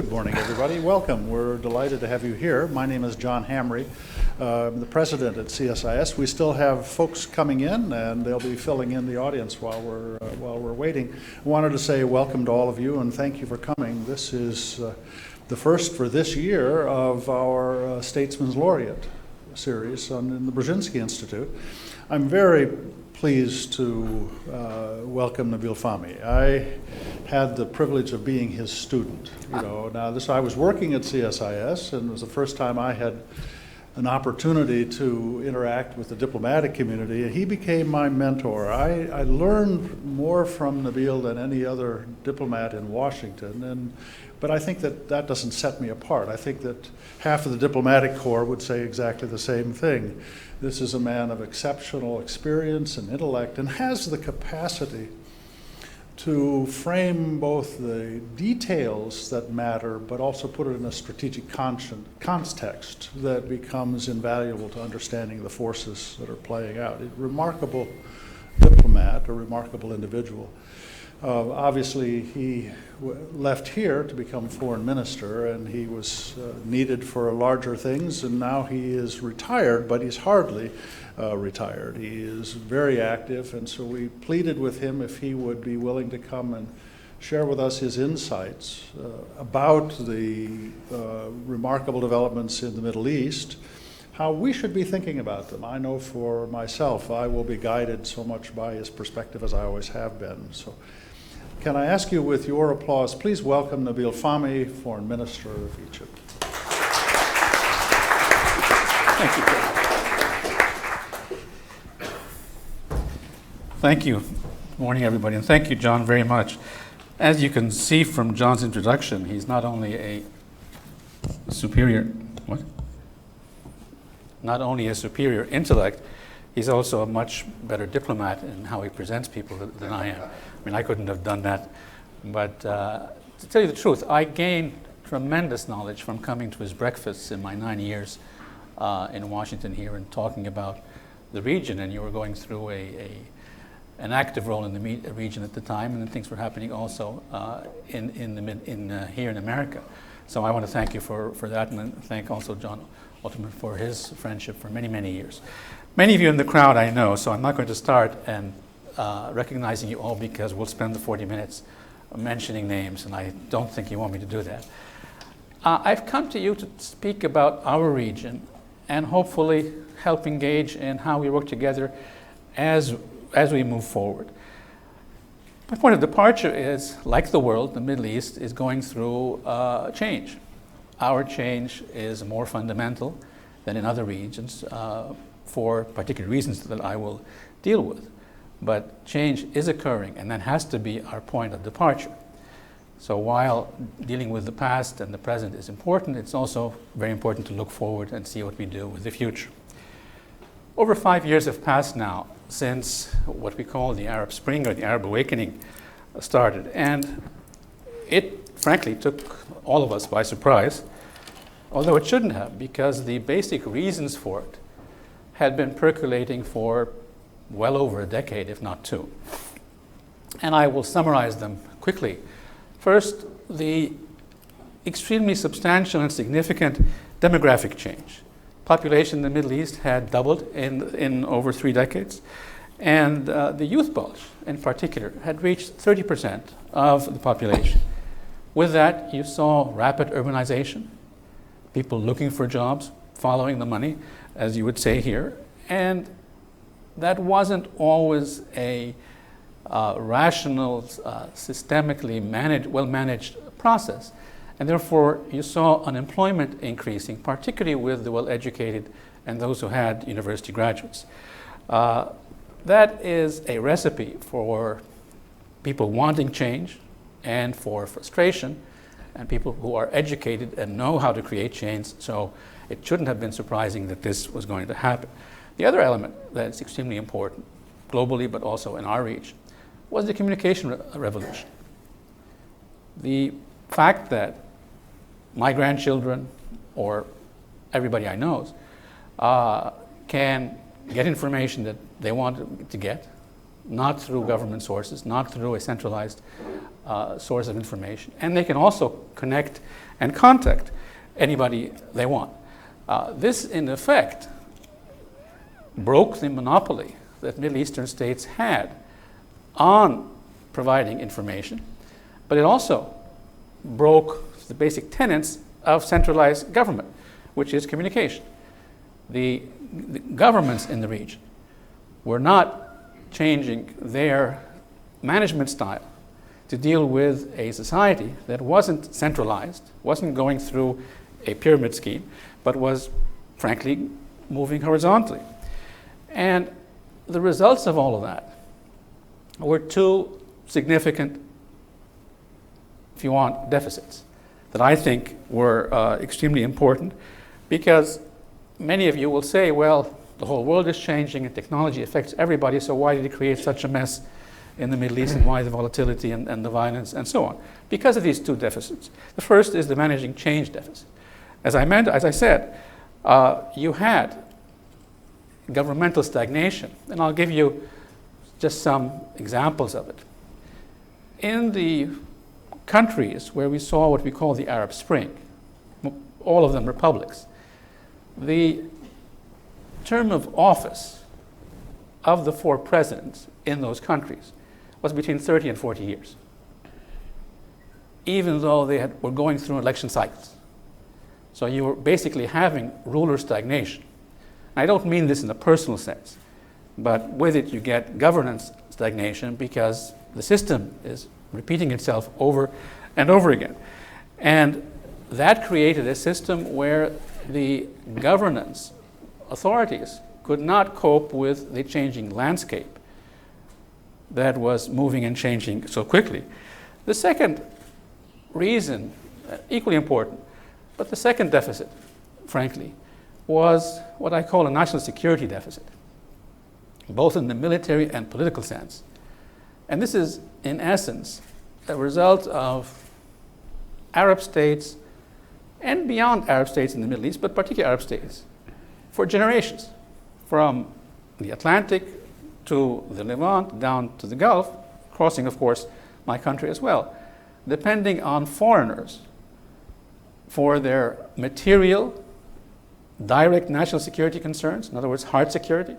Good morning, everybody. Welcome. We're delighted to have you here. My name is John Hamry. I'm the president at CSIS. We still have folks coming in, and they'll be filling in the audience while we're waiting. I wanted to say welcome to all of you, and thank you for coming. This is the first for this year of our Statesman's Laureate series in the Brzezinski Institute. I'm very pleased to welcome Nabil Fahmy. I had the privilege of being his student. I was working at CSIS, and it was the first time I had an opportunity to interact with the diplomatic community. He became my mentor. I learned more from Nabil than any other diplomat in Washington, but I think that doesn't set me apart. I think that half of the diplomatic corps would say exactly the same thing. This is a man of exceptional experience and intellect and has the capacity to frame both the details that matter, but also put it in a strategic context that becomes invaluable to understanding the forces that are playing out. A remarkable diplomat, a remarkable individual. Obviously, he left here to become foreign minister, and he was needed for larger things, and now he is retired, but he's hardly retired. He is very active, and so we pleaded with him if he would be willing to come and share with us his insights about the remarkable developments in the Middle East, how we should be thinking about them. I know for myself, I will be guided so much by his perspective as I always have been. So, can I ask you, with your applause, please welcome Nabil Fahmy, Foreign Minister of Egypt. Thank you. Thank you. Good morning, everybody, and thank you, John, very much. As you can see from John's introduction, he's not only a superior intellect, he's also a much better diplomat in how he presents people than I am. I mean, I couldn't have done that. But to tell you the truth, I gained tremendous knowledge from coming to his breakfasts in my 9 years in Washington here and talking about the region. And you were going through an active role in the region at the time, and then things were happening also here in America. So I want to thank you for that, and thank also John Ultimate for his friendship for many, many years. Many of you in the crowd I know, so I'm not going to start and recognizing you all, because we'll spend the 40 minutes mentioning names, and I don't think you want me to do that. I've come to you to speak about our region and hopefully help engage in how we work together as we move forward. My point of departure is, like the world, the Middle East is going through change. Our change is more fundamental than in other regions for particular reasons that I will deal with. But change is occurring, and that has to be our point of departure. So while dealing with the past and the present is important, it's also very important to look forward and see what we do with the future. Over 5 years have passed now since what we call the Arab Spring or the Arab Awakening started. And it, frankly, took all of us by surprise, although it shouldn't have, because the basic reasons for it had been percolating for well over a decade, if not two. And I will summarize them quickly. First, the extremely substantial and significant demographic change. Population in the Middle East had doubled in over 3 decades, and the youth bulge in particular had reached 30% of the population. With that, you saw rapid urbanization, people looking for jobs, following the money, as you would say here, and that wasn't always a rational, systemically well-managed process. And therefore, you saw unemployment increasing, particularly with the well-educated and those who had university graduates. That is a recipe for people wanting change and for frustration, and people who are educated and know how to create change. So it shouldn't have been surprising that this was going to happen. The other element that is extremely important, globally but also in our region, was the communication revolution. The fact that my grandchildren, or everybody I know, can get information that they want to get, not through government sources, not through a centralized source of information. And they can also connect and contact anybody they want. This, in effect, broke the monopoly that Middle Eastern states had on providing information, but it also broke the basic tenets of centralized government, which is communication. The governments in the region were not changing their management style to deal with a society that wasn't centralized, wasn't going through a pyramid scheme, but was, frankly, moving horizontally. And the results of all of that were two significant, if you want, deficits that I think were extremely important, because many of you will say, well, the whole world is changing and technology affects everybody, so why did it create such a mess in the Middle East, and why the volatility and the violence and so on? Because of these two deficits. The first is the managing change deficit. As I said, you had governmental stagnation, and I'll give you just some examples of it. In the countries where we saw what we call the Arab Spring, all of them republics, the term of office of the four presidents in those countries was between 30 and 40 years, even though they were going through election cycles. So you were basically having ruler stagnation. I don't mean this in a personal sense, but with it you get governance stagnation because the system is repeating itself over and over again. And that created a system where the governance authorities could not cope with the changing landscape that was moving and changing so quickly. The second reason, equally important, but the second deficit, frankly, was what I call a national security deficit, both in the military and political sense. And this is, in essence, a result of Arab states and beyond Arab states in the Middle East, but particularly Arab states, for generations, from the Atlantic to the Levant, down to the Gulf, crossing, of course, my country as well, depending on foreigners for their material, direct national security concerns, in other words, hard security,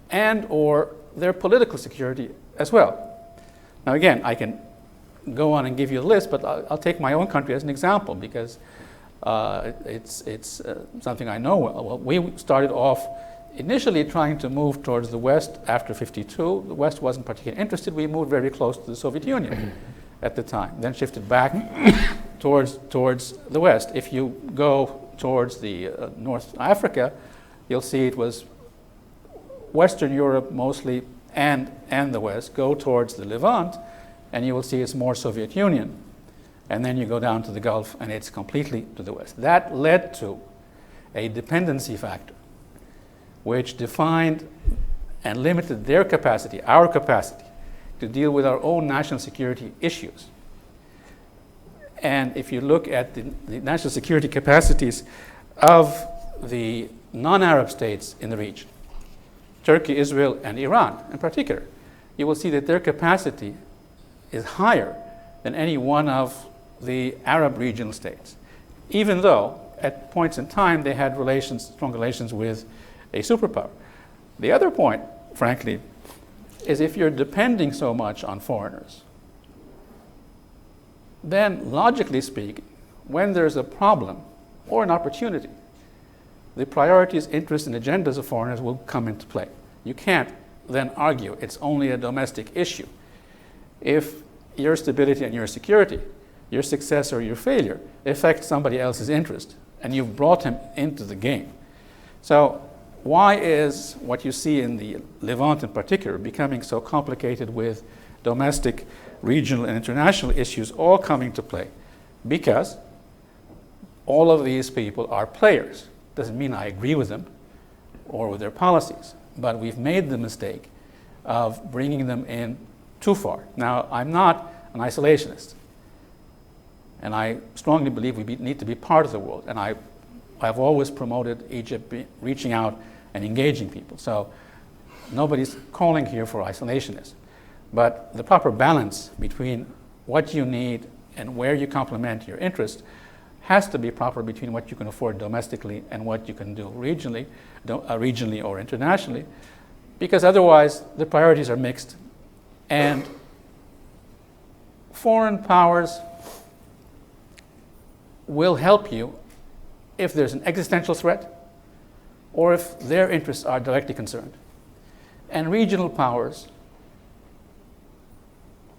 and or their political security as well. Now again, I can go on and give you a list, but I'll take my own country as an example because it's something I know well. Well, we started off initially trying to move towards the West after 52. The West wasn't particularly interested. We moved very close to the Soviet Union at the time, then shifted back towards the West. If you go towards the North Africa, you'll see it was Western Europe mostly and the West. Go towards the Levant, and you will see it's more Soviet Union. And then you go down to the Gulf, and it's completely to the West. That led to a dependency factor, which defined and limited their capacity, our capacity, to deal with our own national security issues. And if you look at the national security capacities of the non-Arab states in the region, Turkey, Israel, and Iran in particular, you will see that their capacity is higher than any one of the Arab regional states, even though at points in time they had strong relations with a superpower. The other point, frankly, is if you're depending so much on foreigners, then logically speaking, when there's a problem or an opportunity, the priorities, interests, and agendas of foreigners will come into play. You can't then argue it's only a domestic issue. If your stability and your security, your success or your failure affect somebody else's interest, and you've brought him into the game. So why is what you see in the Levant in particular becoming so complicated with domestic, regional, and international issues all coming to play? Because all of these people are players. Doesn't mean I agree with them or with their policies, but we've made the mistake of bringing them in too far. Now, I'm not an isolationist, and I strongly believe we need to be part of the world, and I've always promoted Egypt reaching out and engaging people. So nobody's calling here for isolationism, but the proper balance between what you need and where you complement your interest has to be proper between what you can afford domestically and what you can do regionally or internationally, because otherwise the priorities are mixed. And foreign powers will help you if there's an existential threat or if their interests are directly concerned. And regional powers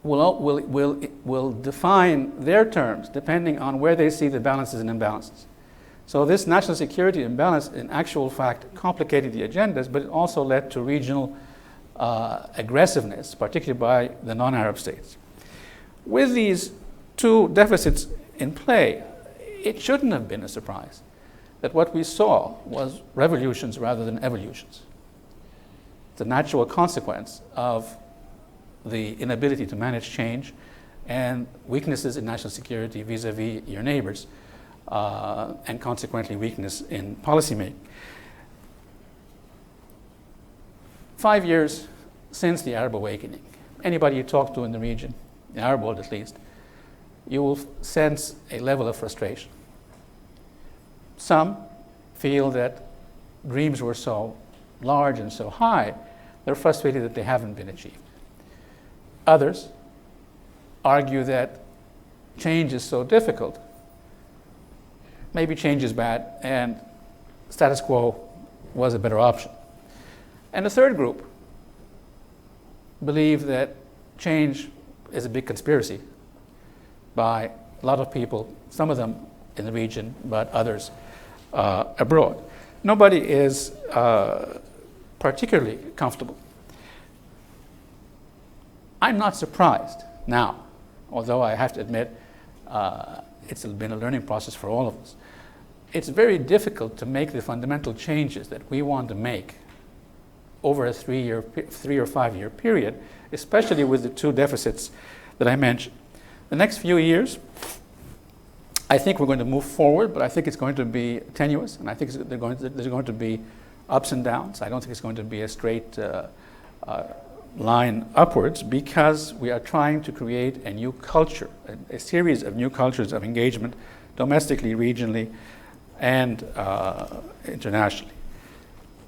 will define their terms depending on where they see the balances and imbalances. So this national security imbalance in actual fact complicated the agendas, but it also led to regional aggressiveness, particularly by the non-Arab states. With these two deficits in play, it shouldn't have been a surprise that what we saw was revolutions rather than evolutions. The natural consequence of the inability to manage change and weaknesses in national security vis-a-vis your neighbors, and consequently weakness in policymaking. 5 years since the Arab awakening, anybody you talk to in the region, the Arab world at least, you will sense a level of frustration. Some feel that dreams were so large and so high, they're frustrated that they haven't been achieved. Others argue that change is so difficult, maybe change is bad and status quo was a better option. And a third group believe that change is a big conspiracy by a lot of people, some of them in the region, but others abroad. Nobody is particularly comfortable. I'm not surprised now, although I have to admit it's been a learning process for all of us. It's very difficult to make the fundamental changes that we want to make over a 3 or 5 year period, especially with the two deficits that I mentioned. The next few years, I think we're going to move forward, but I think it's going to be tenuous, and I think there's going to be ups and downs. I don't think it's going to be a straight line upwards, because we are trying to create a new culture, a series of new cultures of engagement, domestically, regionally, and internationally.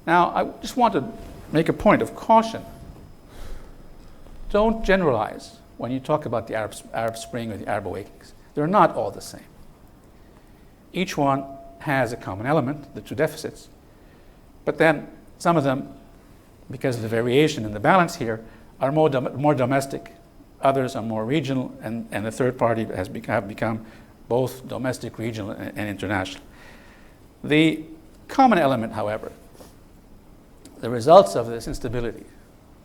Now, I just want to make a point of caution. Don't generalize when you talk about the Arab Spring or the Arab awakenings. They're not all the same. Each one has a common element, the two deficits, but then some of them, because of the variation in the balance here, are more domestic, others are more regional, and the third party have become both domestic, regional, and international. The common element, however, the results of this instability,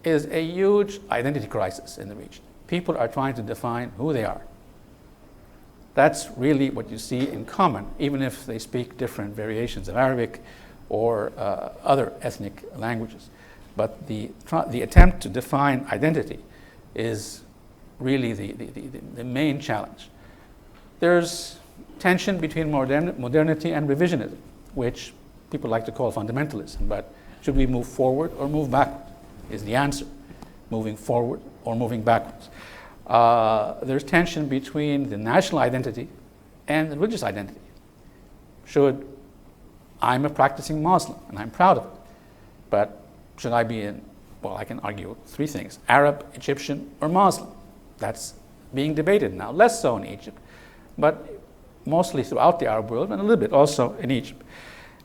is a huge identity crisis in the region. People are trying to define who they are. That's really what you see in common, even if they speak different variations of Arabic or other ethnic languages. But the attempt to define identity is really the main challenge. There's tension between modernity and revisionism, which people like to call fundamentalism. But should we move forward or move backward is the answer. Moving forward or moving backwards. There's tension between the national identity and the religious identity. I'm a practicing Muslim, and I'm proud of it, but should I be well, I can argue three things: Arab, Egyptian, or Muslim. That's being debated now, less so in Egypt, but mostly throughout the Arab world, and a little bit also in Egypt.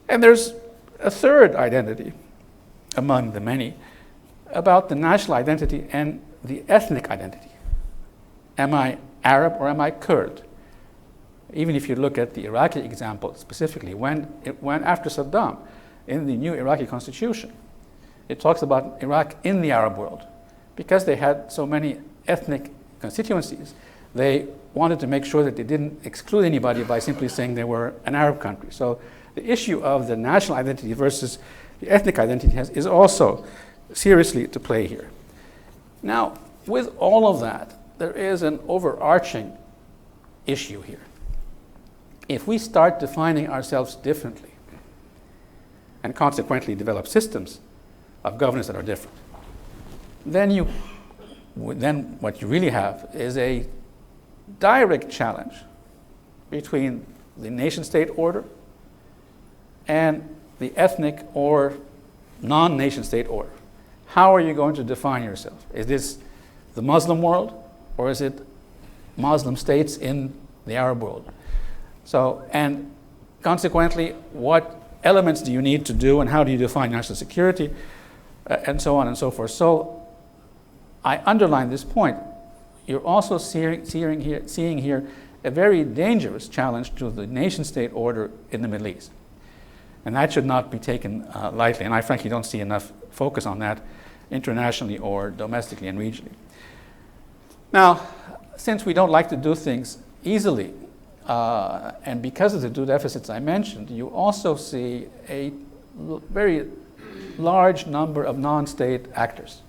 And there's a third identity among the many about the national identity and the ethnic identity. Am I Arab or am I Kurd? Even if you look at the Iraqi example specifically, when after Saddam, in the new Iraqi constitution, it talks about Iraq in the Arab world. Because they had so many ethnic constituencies, they wanted to make sure that they didn't exclude anybody by simply saying they were an Arab country. So the issue of the national identity versus the ethnic identity is also seriously to play here. Now, with all of that, there is an overarching issue here. If we start defining ourselves differently and consequently develop systems of governance that are different, then what you really have is a direct challenge between the nation-state order and the ethnic or non-nation-state order. How are you going to define yourself? Is this the Muslim world, or is it Muslim states in the Arab world? So, and consequently, what elements do you need to do, and how do you define national security, and so on and so forth. So I underline this point. You're also seeing here a very dangerous challenge to the nation-state order in the Middle East. And that should not be taken lightly. And I frankly don't see enough focus on that internationally or domestically and regionally. Now, since we don't like to do things easily, and because of the two deficits I mentioned, you also see a very large number of non-state actors.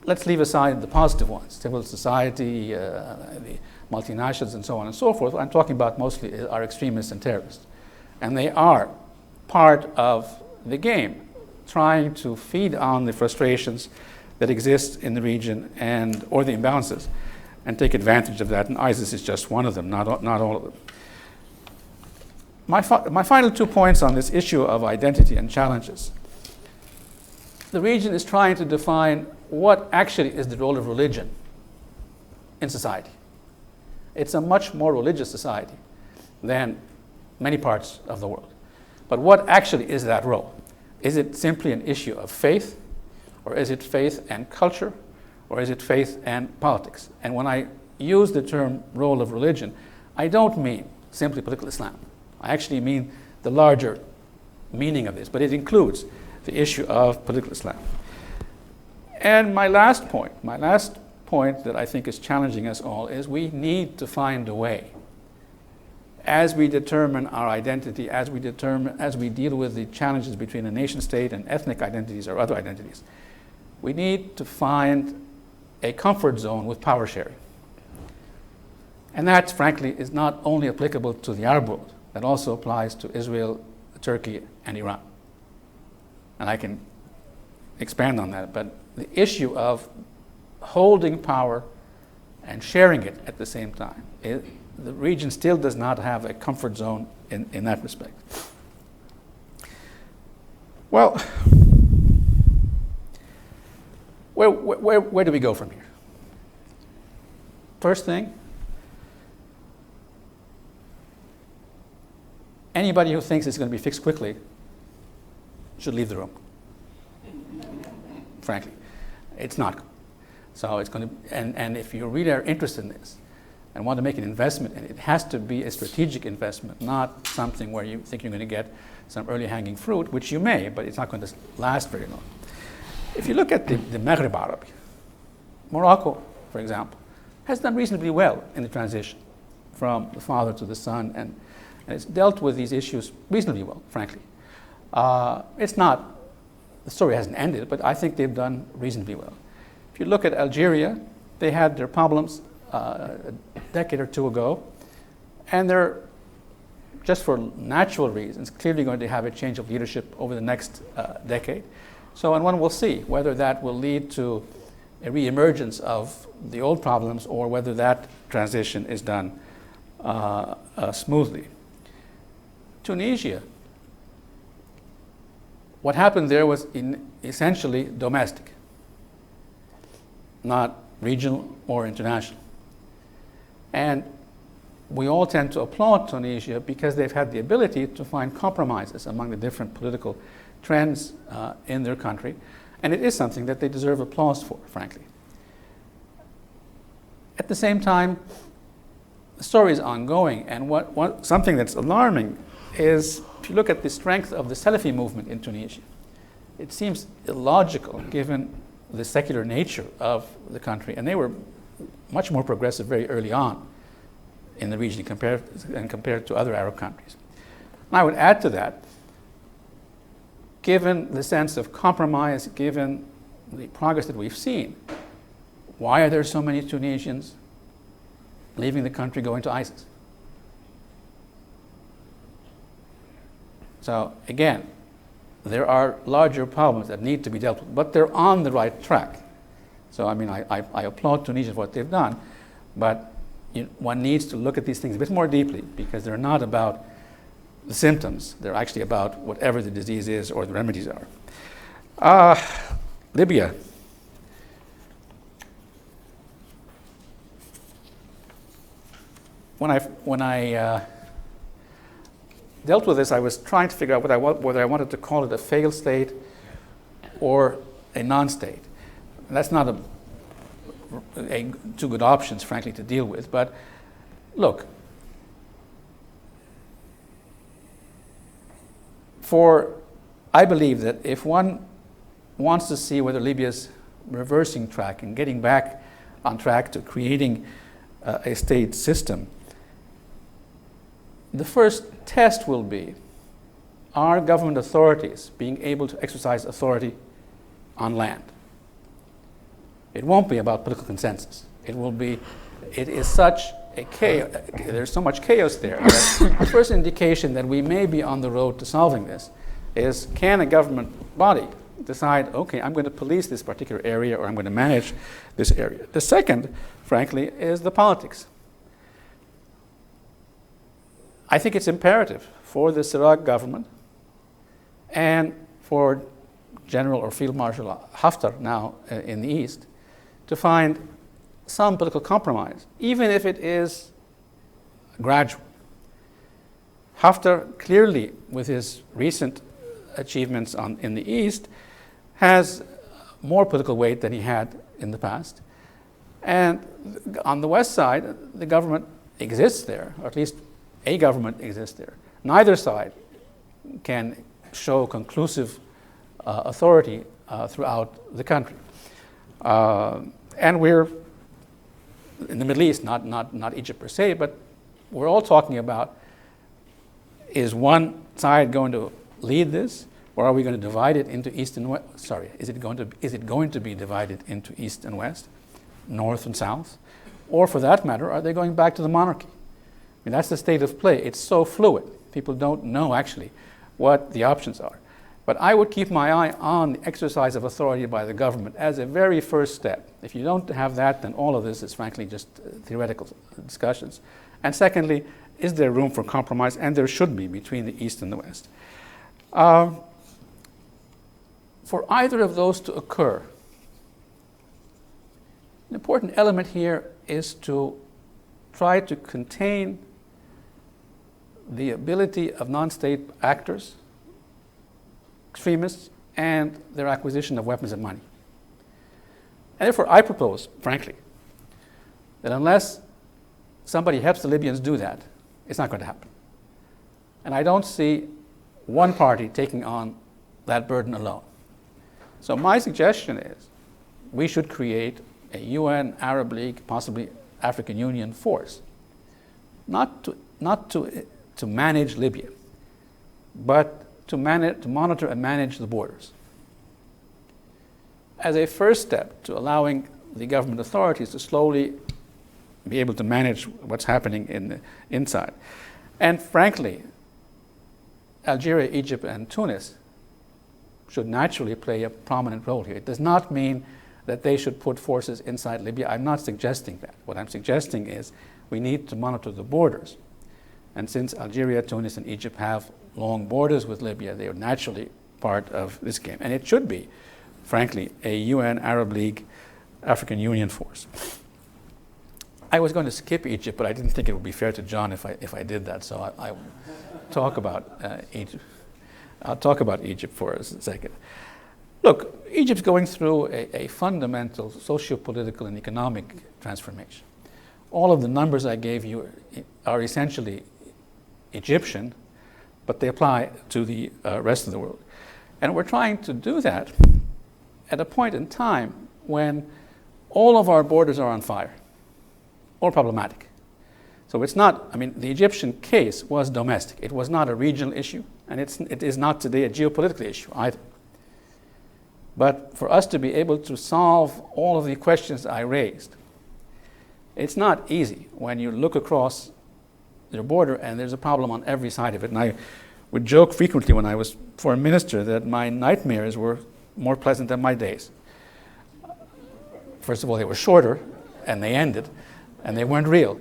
Let's leave aside the positive ones, civil society, the multinationals, and so on and so forth. I'm talking about mostly are extremists and terrorists. And they are part of the game, trying to feed on the frustrations that exist in the region or the imbalances, and take advantage of that. And ISIS is just one of them, not all of them. My final 2 points on this issue of identity and challenges. The region is trying to define what actually is the role of religion in society. It's a much more religious society than many parts of the world. But what actually is that role? Is it simply an issue of faith, or is it faith and culture, or is it faith and politics? And when I use the term role of religion, I don't mean simply political Islam. I actually mean the larger meaning of this, but it includes the issue of political Islam. And my last point that I think is challenging us all is we need to find a way, as we determine our identity, as we deal with the challenges between a nation state and ethnic identities or other identities, we need to find a comfort zone with power sharing. And that, frankly, is not only applicable to the Arab world, that also applies to Israel, Turkey, and Iran. And I can expand on that, but the issue of holding power and sharing it at the same time, the region still does not have a comfort zone in that respect. Well, where do we go from here? First thing, anybody who thinks it's going to be fixed quickly should leave the room. Frankly, it's not. So it's going to, and if you really are interested in this and want to make an investment, and it has to be a strategic investment, not something where you think you're going to get some early hanging fruit, which you may, but it's not going to last very long. If you look at the Maghreb Arabi, Morocco, for example, has done reasonably well in the transition from the father to the son, and it's dealt with these issues reasonably well, frankly. It's not, the story hasn't ended, but I think they've done reasonably well. If you look at Algeria, they had their problems a decade or two ago, and they're, just for natural reasons, clearly going to have a change of leadership over the next decade. So, and one will see whether that will lead to a reemergence of the old problems or whether that transition is done smoothly. Tunisia, what happened there was essentially domestic, not regional or international. And we all tend to applaud Tunisia because they've had the ability to find compromises among the different political trends in their country. And it is something that they deserve applause for, frankly. At the same time, the story is ongoing. And something that's alarming is, if you look at the strength of the Salafi movement in Tunisia, it seems illogical given the secular nature of the country. And they were much more progressive very early on in the region compared to other Arab countries. And I would add to that, given the sense of compromise, given the progress that we've seen, why are there so many Tunisians leaving the country going to ISIS? So again, there are larger problems that need to be dealt with, but they're on the right track. So I mean, I applaud Tunisia for what they've done, but one needs to look at these things a bit more deeply, because they're not about the symptoms. They're actually about whatever the disease is or the remedies are. Libya. When I dealt with this, I was trying to figure out whether I wanted to call it a failed state or a non-state. That's not two good options, frankly, to deal with. But look, I believe that if one wants to see whether Libya's reversing track and getting back on track to creating a state system, the first test will be, are government authorities being able to exercise authority on land? It won't be about political consensus. It is such a chaos, there's so much chaos there that the first indication that we may be on the road to solving this is, can a government body decide, okay, I'm going to police this particular area, or I'm going to manage this area? The second, frankly, is the politics. I think it's imperative for the Syrian government and for General or Field Marshal Haftar now in the east to find some political compromise, even if it is gradual. Haftar clearly, with his recent achievements in the east, has more political weight than he had in the past. And on the west side, the government exists there, or at least a government exists there. Neither side can show conclusive authority throughout the country. And we're in the Middle East, not Egypt per se, but we're all talking about, is one side going to lead this, or are we going to divide it into east and west? Sorry, is it going to be divided into east and west, north and south? Or for that matter, are they going back to the monarchy? I mean, that's the state of play. It's so fluid. People don't know actually what the options are. But I would keep my eye on the exercise of authority by the government as a very first step. If you don't have that, then all of this is frankly just theoretical discussions. And secondly, is there room for compromise? And there should be, between the East and the West. For either of those to occur, an important element here is to try to contain the ability of non-state actors, extremists, and their acquisition of weapons and money. And therefore, I propose, frankly, that unless somebody helps the Libyans do that, it's not going to happen. And I don't see one party taking on that burden alone. So my suggestion is we should create a UN, Arab League, possibly African Union force, not to manage Libya, but to monitor and manage the borders, as a first step to allowing the government authorities to slowly be able to manage what's happening in the inside. And frankly, Algeria, Egypt, and Tunis should naturally play a prominent role here. It does not mean that they should put forces inside Libya. I'm not suggesting that. What I'm suggesting is we need to monitor the borders. And since Algeria, Tunis, and Egypt have long borders with Libya, they are naturally part of this game. And it should be, frankly, a UN, Arab League, African Union force. I was going to skip Egypt, but I didn't think it would be fair to John if I did that. So I will talk about Egypt. I'll talk about Egypt for a second. Look, Egypt's going through a fundamental socio-political and economic transformation. All of the numbers I gave you are essentially Egyptian, but they apply to the rest of the world. And we're trying to do that at a point in time when all of our borders are on fire, or problematic. So it's not, I mean, the Egyptian case was domestic. It was not a regional issue, and it is not today a geopolitical issue either. But for us to be able to solve all of the questions I raised, it's not easy when you look across your border and there's a problem on every side of it. And I would joke frequently when I was foreign minister that my nightmares were more pleasant than my days. First of all, they were shorter and they ended and they weren't real.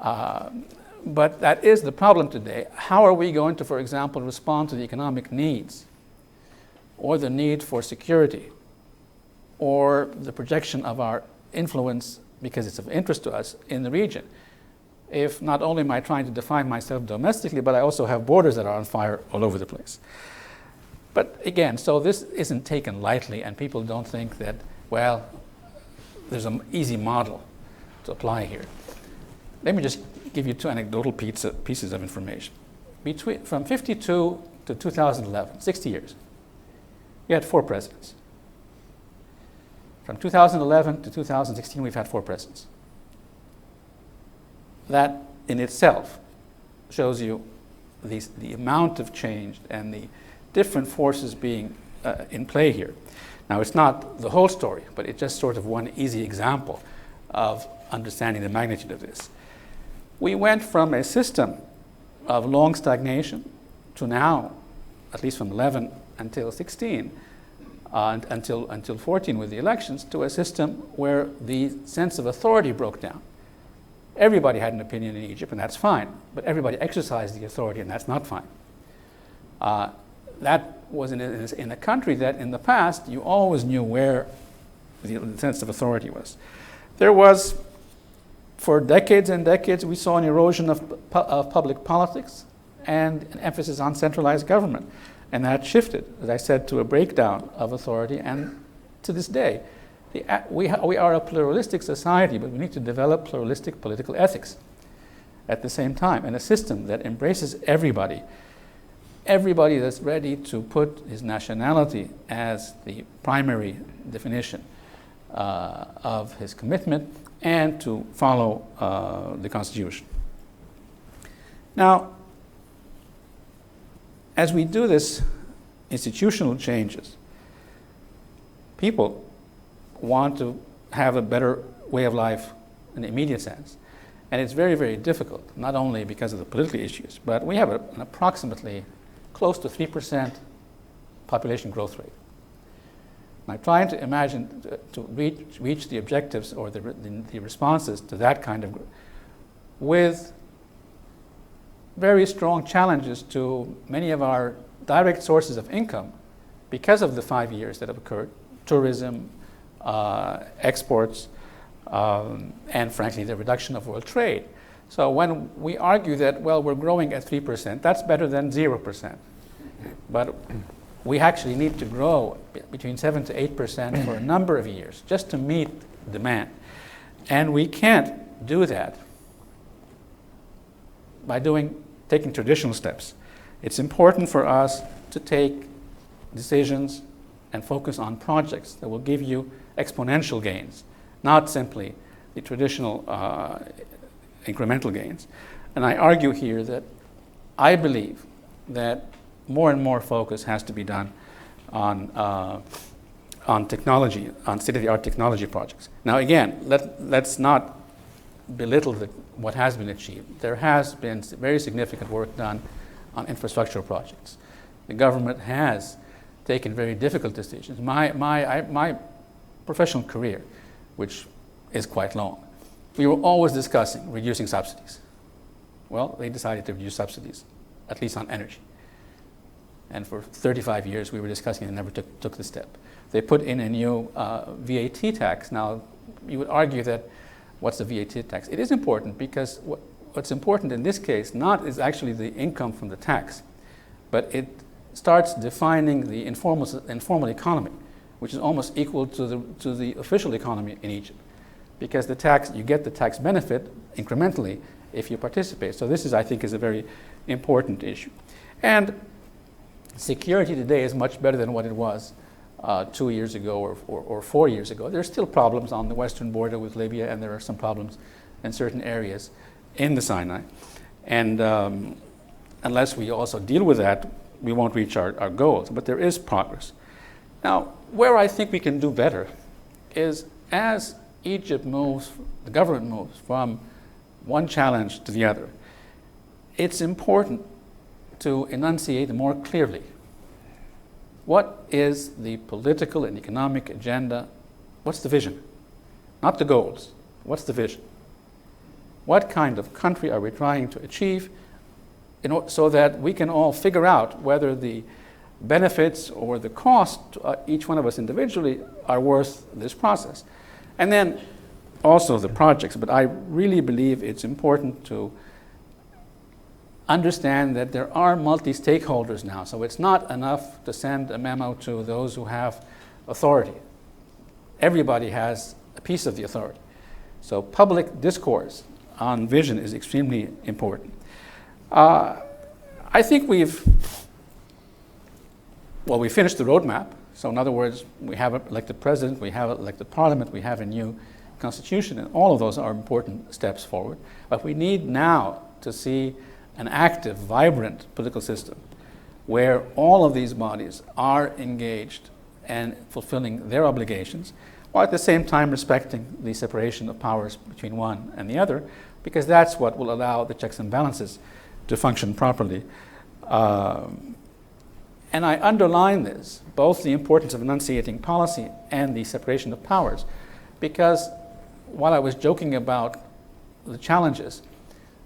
But that is the problem today. How are we going to, for example, respond to the economic needs, or the need for security, or the projection of our influence, because it's of interest to us, in the region, if not only am I trying to define myself domestically, but I also have borders that are on fire all over the place? But again, so this isn't taken lightly, and people don't think that, well, there's an easy model to apply here. Let me just give you two anecdotal pieces of information. From 52 to 2011, 60 years, we had 4 presidents. From 2011 to 2016, we've had 4 presidents. That in itself shows you the amount of change and the different forces being in play here. Now, it's not the whole story, but it's just sort of one easy example of understanding the magnitude of this. We went from a system of long stagnation to now, at least from 11 until 16, until 14 with the elections, to a system where the sense of authority broke down. Everybody had an opinion in Egypt, and that's fine, but everybody exercised the authority, and that's not fine. That was in a country that in the past you always knew where the sense of authority was. There was, for decades and decades, we saw an erosion of public politics and an emphasis on centralized government. And that shifted, as I said, to a breakdown of authority. And to this day, we are a pluralistic society, but we need to develop pluralistic political ethics at the same time, and a system that embraces everybody that's ready to put his nationality as the primary definition of his commitment and to follow the Constitution. Now, as we do this institutional changes, people want to have a better way of life in the immediate sense. And it's very, very difficult, not only because of the political issues, but we have an approximately close to 3% population growth rate. Now, trying to imagine to reach the objectives or the responses to that kind of growth with very strong challenges to many of our direct sources of income because of the 5 years that have occurred, tourism, exports, and frankly, the reduction of world trade. So when we argue that, well, we're growing at 3%, that's better than 0%. But we actually need to grow between 7 to 8% for a number of years just to meet demand. And we can't do that by taking traditional steps. It's important for us to take decisions and focus on projects that will give you exponential gains, not simply the traditional incremental gains. And I argue here that I believe that more and more focus has to be done on technology, on state-of-the-art technology projects. Now again, let's not belittle what has been achieved. There has been very significant work done on infrastructural projects. The government has taken very difficult decisions. My professional career, which is quite long, we were always discussing reducing subsidies. Well, they decided to reduce subsidies, at least on energy. And for 35 years, we were discussing and never took the step. They put in a new VAT tax. Now, you would argue that, what's the VAT tax? It is important because what's important in this case is actually the income from the tax, but it starts defining the informal economy, which is almost equal to the official economy in Egypt, because you get the tax benefit incrementally if you participate. So this I think, is a very important issue. And security today is much better than what it was 2 years ago or 4 years ago. There's still problems on the western border with Libya, and there are some problems in certain areas in the Sinai. And unless we also deal with that, we won't reach our goals. But there is progress. Now, where I think we can do better is as Egypt moves, the government moves from one challenge to the other, it's important to enunciate more clearly what is the political and economic agenda, what's the vision, not the goals, what's the vision? What kind of country are we trying to achieve, so that we can all figure out whether the benefits or the cost to each one of us individually are worth this process. And then also the projects. But I really believe it's important to understand that there are multi-stakeholders now. So it's not enough to send a memo to those who have authority. Everybody has a piece of the authority. So public discourse on vision is extremely important. I think we finished the roadmap. So in other words, we have an elected president, we have an elected parliament, we have a new constitution, and all of those are important steps forward. But we need now to see an active, vibrant political system where all of these bodies are engaged and fulfilling their obligations, while at the same time respecting the separation of powers between one and the other, because that's what will allow the checks and balances to function properly. And I underline this, both the importance of enunciating policy and the separation of powers, because while I was joking about the challenges,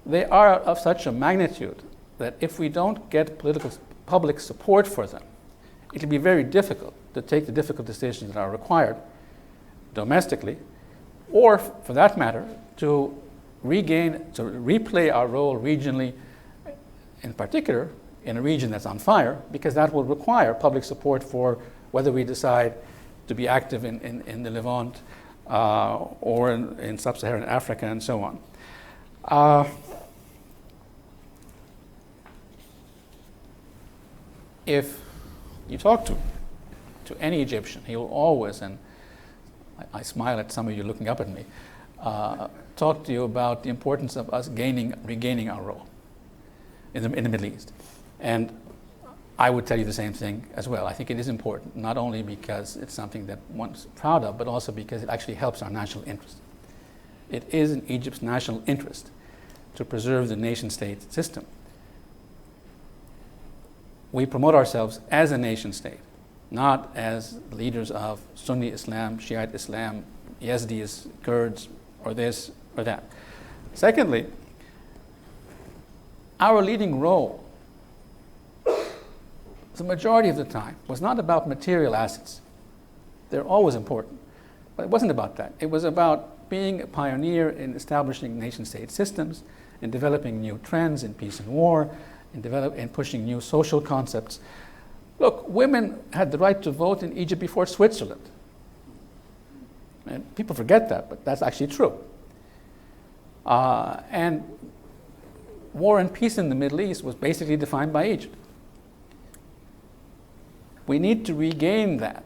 they are of such a magnitude that if we don't get public support for them, it will be very difficult to take the difficult decisions that are required domestically, or for that matter, to replay our role regionally, in particular in a region that's on fire, because that will require public support for whether we decide to be active in the Levant or in sub-Saharan Africa and so on. If you talk to any Egyptian, he will always, and I smile at some of you looking up at me, talk to you about the importance of us regaining our role in the Middle East. And I would tell you the same thing as well. I think it is important, not only because it's something that one's proud of, but also because it actually helps our national interest. It is in Egypt's national interest to preserve the nation-state system. We promote ourselves as a nation-state, not as leaders of Sunni Islam, Shiite Islam, Yazidis, Kurds, or this or that. Secondly, our leading role, the majority of the time, was not about material assets. They're always important, but it wasn't about that. It was about being a pioneer in establishing nation-state systems, in developing new trends in peace and war, in pushing new social concepts. Look, women had the right to vote in Egypt before Switzerland. And people forget that, but that's actually true. And war and peace in the Middle East was basically defined by Egypt. We need to regain that.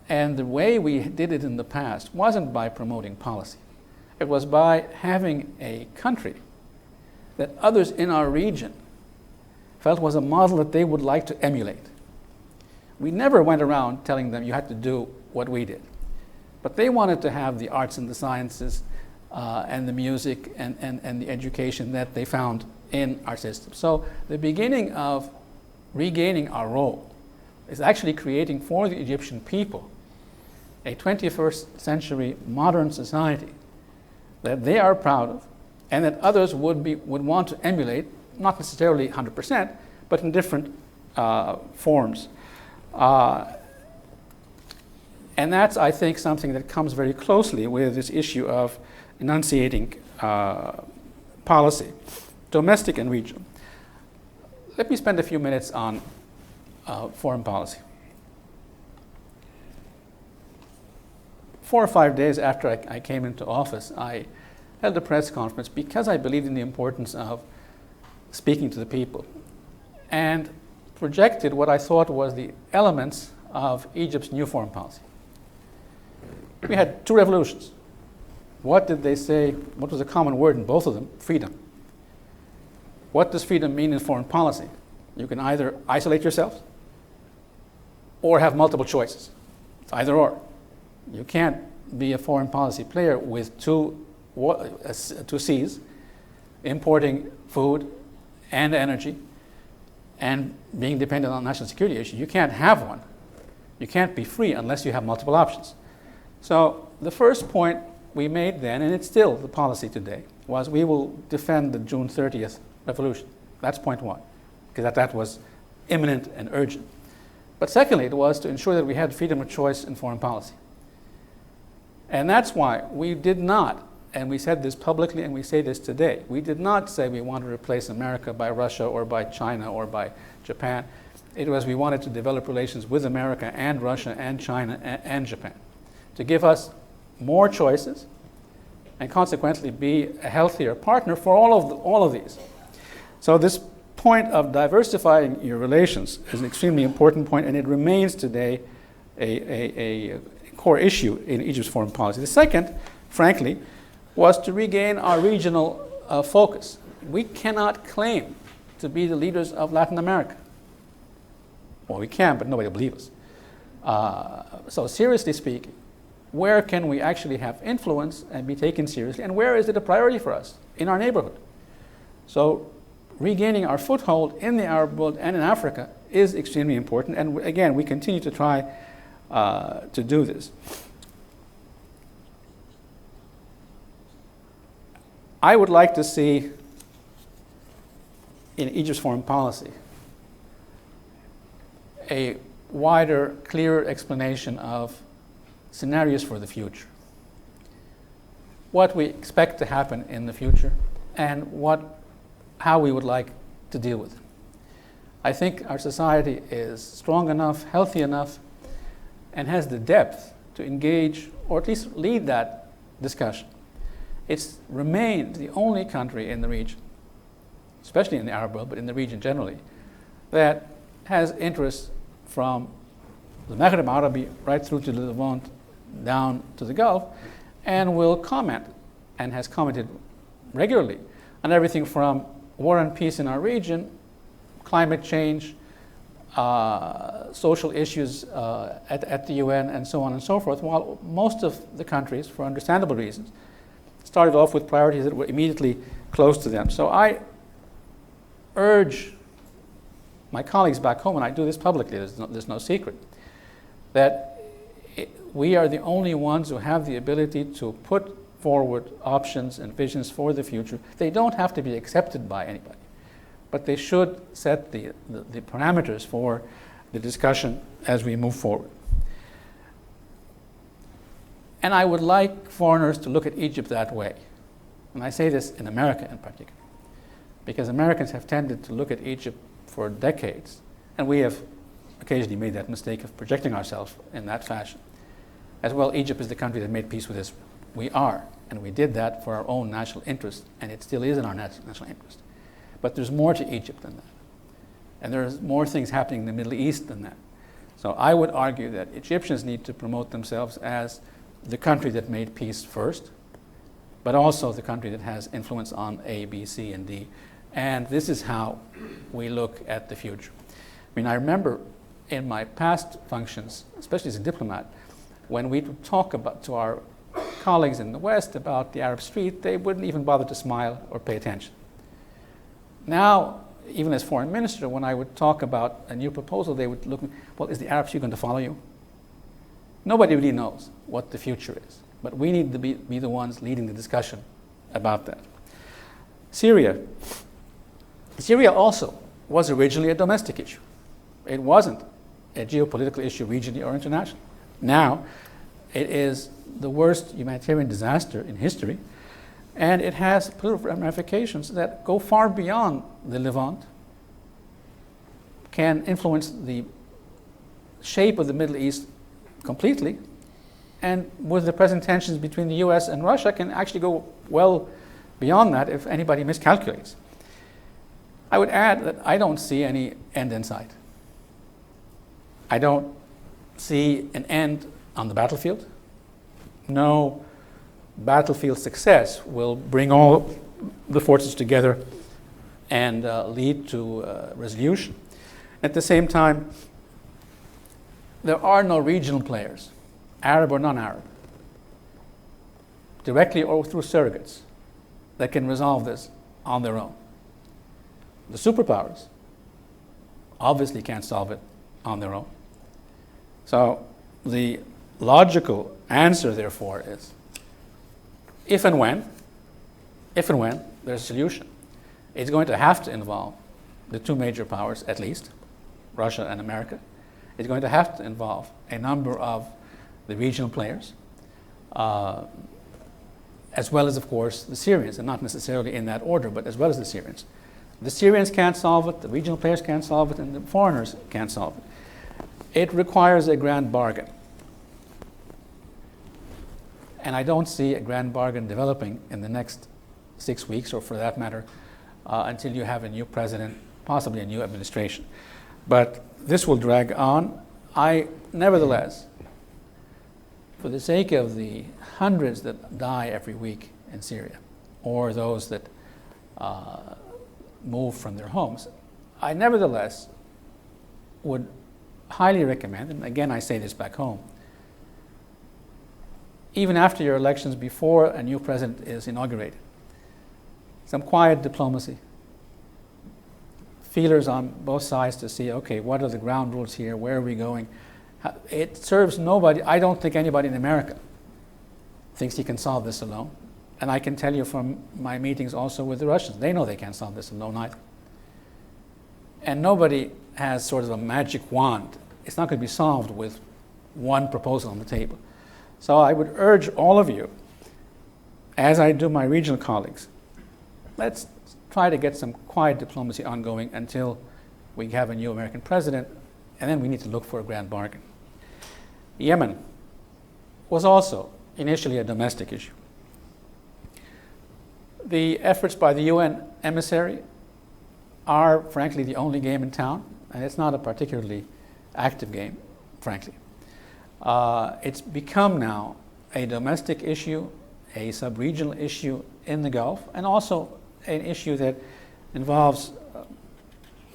And the way we did it in the past wasn't by promoting policy. It was by having a country that others in our region felt was a model that they would like to emulate. We never went around telling them you had to do what we did. But they wanted to have the arts and the sciences and the music and the education that they found in our system. So the beginning of regaining our role is actually creating for the Egyptian people a 21st century modern society that they are proud of and that others would want to emulate, not necessarily 100%, but in different forms. And that's, I think, something that comes very closely with this issue of enunciating policy, domestic and regional. Let me spend a few minutes on foreign policy. 4 or 5 days after I came into office, I held a press conference because I believed in the importance of speaking to the people and projected what I thought was the elements of Egypt's new foreign policy. We had 2 revolutions. What did they say? What was a common word in both of them? Freedom. What does freedom mean in foreign policy? You can either isolate yourself or have multiple choices. It's either or. You can't be a foreign policy player with two C's, importing food and energy and being dependent on national security issues. You can't have one. You can't be free unless you have multiple options. So the first point we made then, and it's still the policy today, was we will defend the June 30th revolution. That's point one, because that was imminent and urgent. But secondly, it was to ensure that we had freedom of choice in foreign policy. And that's why we did not, and we said this publicly and we say this today, we did not say we want to replace America by Russia or by China or by Japan. It was we wanted to develop relations with America and Russia and China and Japan to give us more choices and consequently be a healthier partner for all of these. So this point of diversifying your relations is an extremely important point, and it remains today a core issue in Egypt's foreign policy. The second, frankly, was to regain our regional focus. We cannot claim to be the leaders of Latin America. Well, we can, but nobody will believe us. So seriously speaking, where can we actually have influence and be taken seriously, and where is it a priority for us in our neighborhood? So regaining our foothold in the Arab world and in Africa is extremely important, and again, we continue to try to do this. I would like to see in Egypt's foreign policy a wider, clearer explanation of scenarios for the future. What we expect to happen in the future and how we would like to deal with it. I think our society is strong enough, healthy enough, and has the depth to engage or at least lead that discussion. It's remained the only country in the region, especially in the Arab world, but in the region generally, that has interests from the Maghreb Arabi right through to the Levant, down to the Gulf, and will comment, and has commented regularly, on everything from war and peace in our region, climate change, social issues at the UN, and so on and so forth, while most of the countries, for understandable reasons, started off with priorities that were immediately close to them. So I urge my colleagues back home, and I do this publicly, there's no secret, that we are the only ones who have the ability to put forward options and visions for the future. They don't have to be accepted by anybody, but they should set the parameters for the discussion as we move forward. And I would like foreigners to look at Egypt that way. And I say this in America in particular, because Americans have tended to look at Egypt for decades, and we have occasionally made that mistake of projecting ourselves in that fashion. As well, Egypt is the country that made peace with Israel. We are, and we did that for our own national interest, and it still is in our national interest. But there's more to Egypt than that. And there's more things happening in the Middle East than that. So I would argue that Egyptians need to promote themselves as the country that made peace first, but also the country that has influence on A, B, C, and D. And this is how we look at the future. I mean, I remember in my past functions, especially as a diplomat, when we would talk to our colleagues in the West about the Arab street, they wouldn't even bother to smile or pay attention. Now, even as foreign minister, when I would talk about a new proposal, they would look, well, is the Arab street going to follow you? Nobody really knows what the future is, but we need to be the ones leading the discussion about that. Syria also was originally a domestic issue. It wasn't a geopolitical issue regionally or internationally. Now, it is the worst humanitarian disaster in history, and it has political ramifications that go far beyond the Levant, can influence the shape of the Middle East completely, and with the present tensions between the US and Russia can actually go well beyond that if anybody miscalculates. I would add that I don't see any end in sight. I don't see an end on the battlefield. No battlefield success will bring all the forces together and lead to resolution. At the same time, there are no regional players, Arab or non-Arab, directly or through surrogates, that can resolve this on their own. The superpowers obviously can't solve it on their own. So the logical answer, therefore, is if if and when there's a solution, it's going to have to involve the two major powers, at least, Russia and America. It's going to have to involve a number of the regional players, as well as, of course, the Syrians, and not necessarily in that order, but as well as the Syrians. The Syrians can't solve it, the regional players can't solve it, and the foreigners can't solve it. It requires a grand bargain. And I don't see a grand bargain developing in the next 6 weeks, or for that matter, until you have a new president, possibly a new administration. But this will drag on. I, nevertheless, for the sake of the hundreds that die every week in Syria, or those that move from their homes, I nevertheless would highly recommend, and again I say this back home, even after your elections, before a new president is inaugurated, some quiet diplomacy, feelers on both sides to see, okay, what are the ground rules here, where are we going? It serves nobody. I don't think anybody in America thinks he can solve this alone. And I can tell you from my meetings also with the Russians, they know they can't solve this alone either. And nobody has sort of a magic wand. It's not going to be solved with one proposal on the table. So I would urge all of you, as I do my regional colleagues, let's try to get some quiet diplomacy ongoing until we have a new American president, and then we need to look for a grand bargain. Yemen was also initially a domestic issue. The efforts by the UN emissary are, frankly, the only game in town, and it's not a particularly active game, frankly. It's become now a domestic issue, a sub-regional issue in the Gulf, and also an issue that involves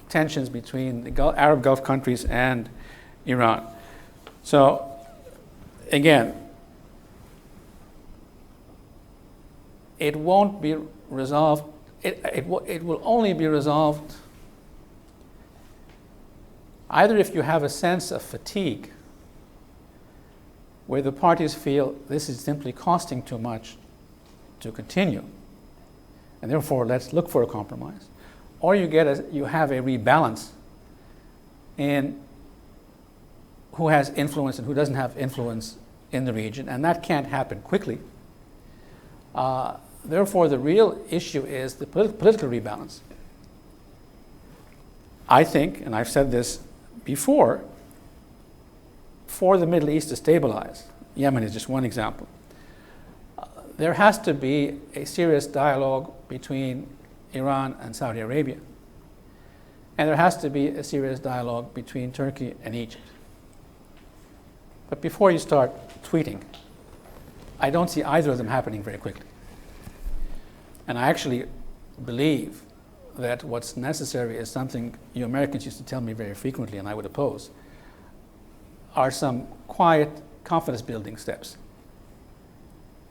tensions between the Arab Gulf countries and Iran. So, again, it won't be resolved. It will only be resolved either if you have a sense of fatigue, where the parties feel this is simply costing too much to continue, and therefore let's look for a compromise, or you have a rebalance in who has influence and who doesn't have influence in the region, and that can't happen quickly. Therefore, the real issue is the political rebalance. I think, and I've said this before, for the Middle East to stabilize, Yemen is just one example, there has to be a serious dialogue between Iran and Saudi Arabia. And there has to be a serious dialogue between Turkey and Egypt. But before you start tweeting, I don't see either of them happening very quickly. And I actually believe that what's necessary is something you Americans used to tell me very frequently, and I would oppose, are some quiet confidence-building steps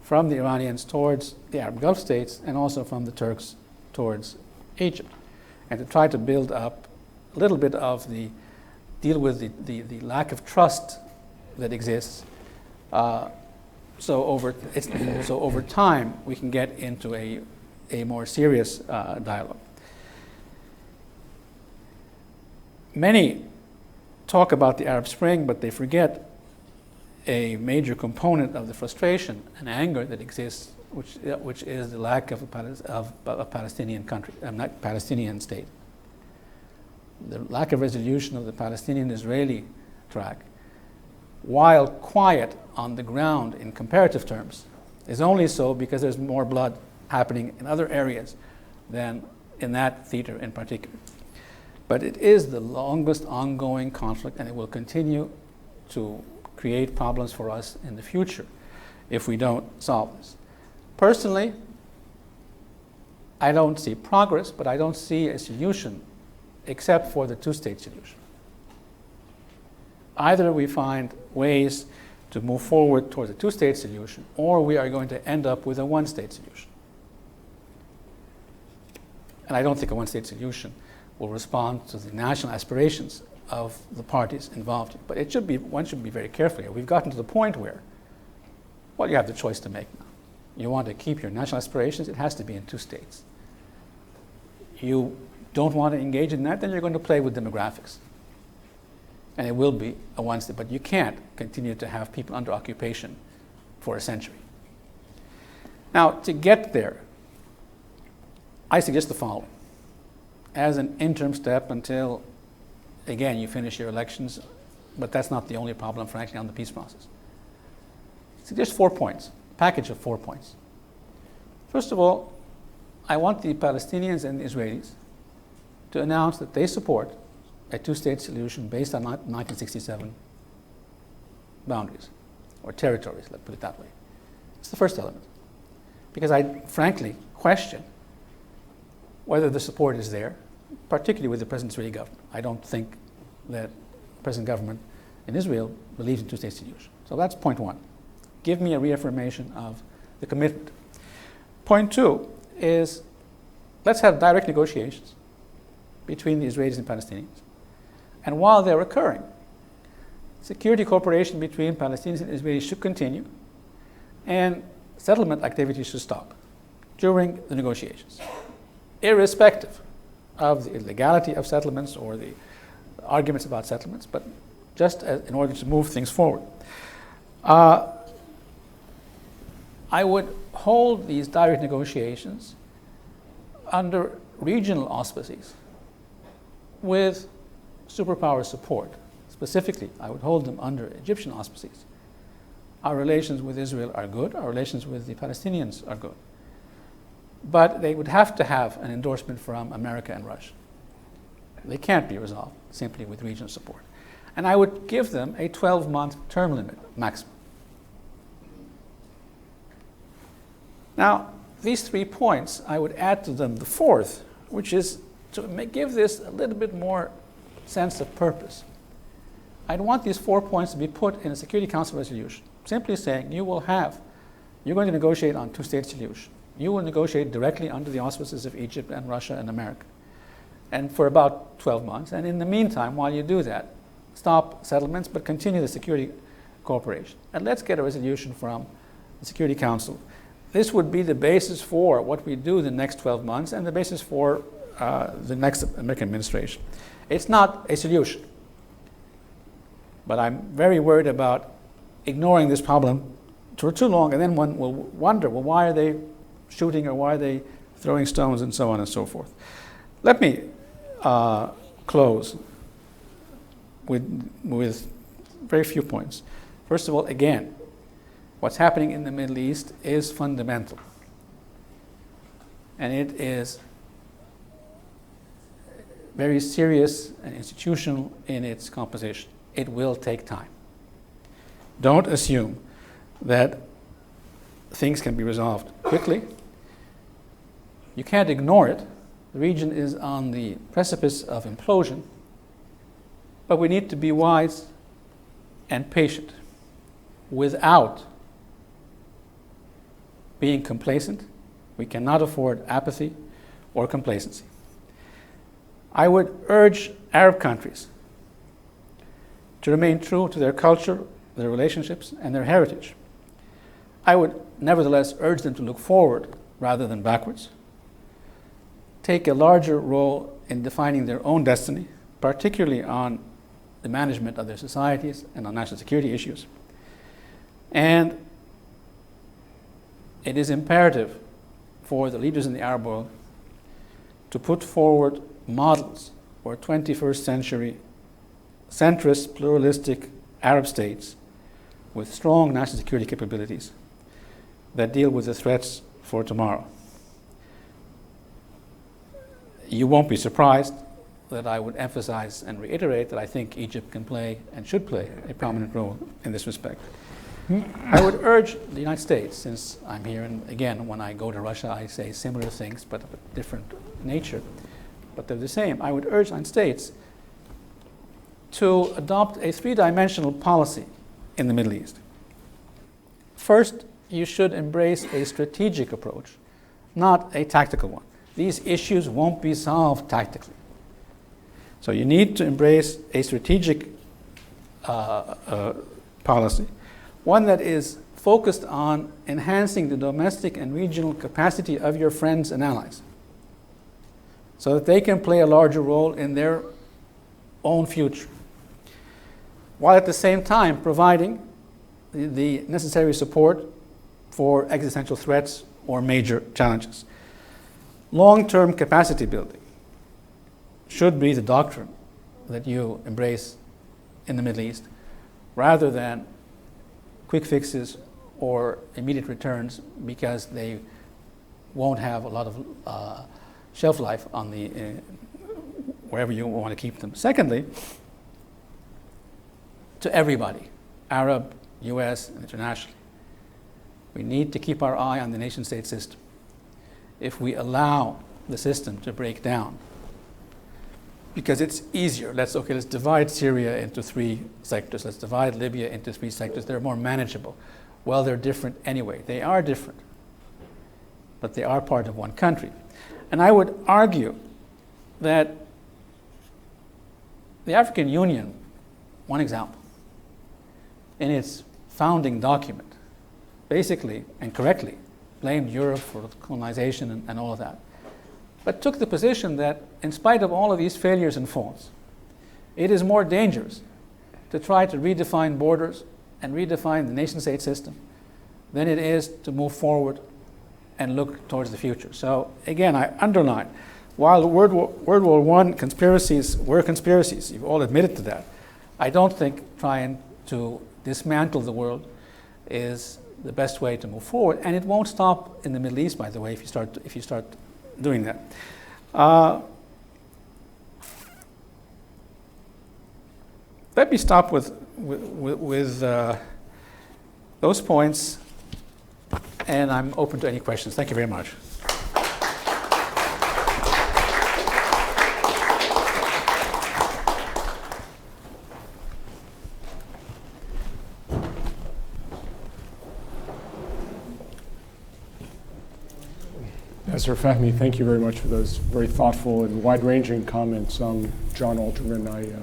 from the Iranians towards the Arab Gulf states, and also from the Turks towards Egypt, and to try to build up a little bit of deal with the lack of trust that exists. So over time, we can get into a more serious dialogue. Many talk about the Arab Spring, but they forget a major component of the frustration and anger that exists, which is the lack of a Palestinian country, not Palestinian state. The lack of resolution of the Palestinian-Israeli track, while quiet on the ground in comparative terms, is only so because there's more blood happening in other areas than in that theater in particular. But it is the longest ongoing conflict, and it will continue to create problems for us in the future if we don't solve this. Personally, I don't see progress, but I don't see a solution except for the two-state solution. Either we find ways to move forward towards a two-state solution, or we are going to end up with a one-state solution. And I don't think a one-state solution will respond to the national aspirations of the parties involved. But one should be very careful here. We've gotten to the point where, well, you have the choice to make now. you want to keep your national aspirations, it has to be in two states. You don't want to engage in that, then you're going to play with demographics. And it will be a one state, but you can't continue to have people under occupation for a century. Now, to get there, I suggest the following. As an interim step until, again, you finish your elections, but that's not the only problem, frankly, on the peace process. I suggest 4 points, a package of 4 points. First of all, I want the Palestinians and the Israelis to announce that they support a two-state solution based on 1967 boundaries, or territories, let's put it that way. It's the first element. Because I frankly question whether the support is there, particularly with the present Israeli government. I don't think that the present government in Israel believes in two-state solution. So that's point one. Give me a reaffirmation of the commitment. Point two is, let's have direct negotiations between the Israelis and Palestinians. And while they're occurring, security cooperation between Palestinians and Israelis should continue, and settlement activities should stop during the negotiations, irrespective of the illegality of settlements or the arguments about settlements, but just in order to move things forward. I would hold these direct negotiations under regional auspices with superpower support. Specifically, I would hold them under Egyptian auspices. Our relations with Israel are good. Our relations with the Palestinians are good. But they would have to have an endorsement from America and Russia. They can't be resolved simply with regional support. And I would give them a 12-month term limit maximum. Now, these 3 points, I would add to them the fourth, which is to give this a little bit more sense of purpose. I'd want these 4 points to be put in a Security Council resolution, simply saying you're going to negotiate on two-state solution. You will negotiate directly under the auspices of Egypt and Russia and America, and for about 12 months. And in the meantime, while you do that, stop settlements, but continue the security cooperation. And let's get a resolution from the Security Council. This would be the basis for what we do the next 12 months and the basis for the next American administration. It's not a solution, but I'm very worried about ignoring this problem for too long, and then one will wonder, well, why are they shooting, or why are they throwing stones, and so on and so forth. Let me close with very few points. First of all, again, what's happening in the Middle East is fundamental, and it is very serious and institutional in its composition. It will take time. Don't assume that things can be resolved quickly. You can't ignore it. The region is on the precipice of implosion, but we need to be wise and patient without being complacent. We cannot afford apathy or complacency. I would urge Arab countries to remain true to their culture, their relationships, and their heritage. I would nevertheless urge them to look forward rather than backwards, take a larger role in defining their own destiny, particularly on the management of their societies and on national security issues. And it is imperative for the leaders in the Arab world to put forward models for 21st century centrist, pluralistic Arab states with strong national security capabilities that deal with the threats for tomorrow. You won't be surprised that I would emphasize and reiterate that I think Egypt can play and should play a prominent role in this respect. I would urge the United States, since I'm here, and again, when I go to Russia, I say similar things, but of a different nature, but they're the same. I would urge the United States to adopt a three-dimensional policy in the Middle East. First, you should embrace a strategic approach, not a tactical one. These issues won't be solved tactically. So you need to embrace a strategic policy, one that is focused on enhancing the domestic and regional capacity of your friends and allies so that they can play a larger role in their own future, while at the same time providing the necessary support for existential threats or major challenges. Long-term capacity building should be the doctrine that you embrace in the Middle East, rather than quick fixes or immediate returns, because they won't have a lot of shelf life on the wherever you want to keep them. Secondly, to everybody, Arab, US, and internationally, we need to keep our eye on the nation-state system. If we allow the system to break down, because it's easier, let's divide Syria into 3 sectors, let's divide Libya into 3 sectors, they're more manageable. Well, they're different anyway. They are different, but they are part of one country. And I would argue that the African Union, one example, in its founding document, basically and correctly blamed Europe for colonization and all of that, but took the position that in spite of all of these failures and faults, it is more dangerous to try to redefine borders and redefine the nation-state system than it is to move forward and look towards the future. So again, I underline, while World War I conspiracies were conspiracies, you've all admitted to that, I don't think trying to dismantle the world is the best way to move forward, and it won't stop in the Middle East, by the way, if you start doing that. Let me stop with those points, and I'm open to any questions. Thank you very much. Nasser Fahmy, thank you very much for those very thoughtful and wide-ranging comments. I'm John Alterman. I'm